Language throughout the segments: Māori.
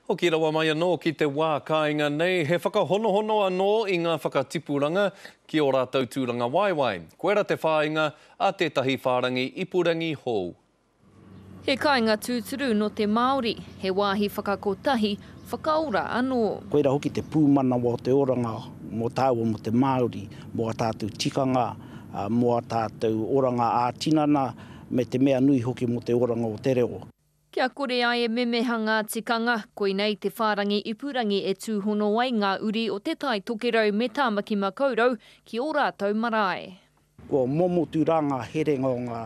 Hoki rawa mai anō ki te wā kāinga nei, he whakahonohono anō I ngā whakatipuranga ki o rātou tūranga waiwai. Koera te whāinga a tētahi whārangi ipurangi hou. He kāinga tūturu no te Māori, he wāhi whakakotahi, whakaora anō. Koera hoki te pūmana o te oranga mo tāua mo te Māori, mo a tātou tikanga, mo a tātou oranga ātinana, me te mea nui hoki mo te oranga o te reo. Kia kore ai e memehanga tikanga, koinei te whārangi ipurangi e tūhono ai ngā uri o te tai tokerau me tāmaki makaurau ki o rātou marae. Ko momo tūranga herenga o ngā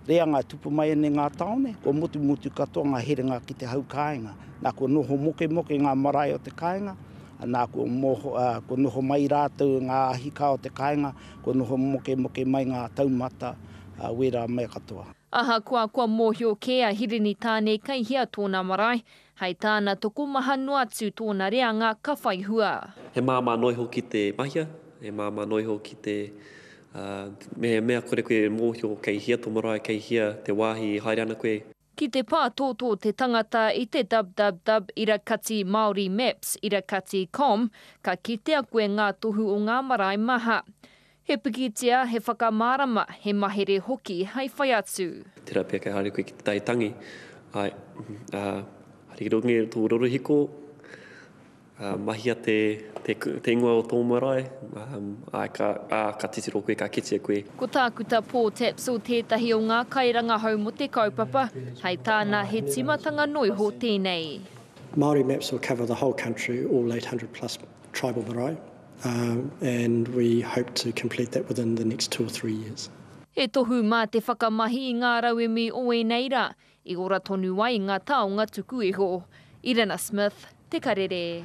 reanga tupu mai ane ngā taone, ko mutu katoa ngā herenga ki te hau kāinga. Nā ko noho moke ngā marae o te kāinga, nā ko noho mai rātou ngā hika o te kāinga, ko noho moke mai ngā taumata wera mai katoa. Aha kua mōhio kea hirini tāne kei hia tōna marae, hei tāna toko maha noatu tōna reanga ka whai hua. He māma noiho ki te mahia, he māma noiho ki te mea kore koe mōhio kei hia tō marae, kei hia te wāhi haere ana koe. Ki te pā tōtō te tangata I te Irakati Māori Maps, Irakati.com, ka kitea koe ngā tohu o ngā marae maha. He pikitia, he whakamārama, he mahere hoki, hei whai atu. Tērā pia kei haere koe ki te taitangi. Hari rongi tō rorohiko, mahia te ingoa o tō marae, ka titiro koe, ka kitia koe. Ko tākuta Paul Taps o tētahi o ngā kairanga hau mo te kaupapa, hei tāna he timatanga noiho tēnei. Māori Maps will cover the whole country, all 800 plus tribal marae. And we hope to complete that within the next 2 or 3 years. He tohu mā te whakamahi I ngā rauemi o e neira, I ora tonu ai ngā taonga tuku iho. Irina Smith, Te Karere.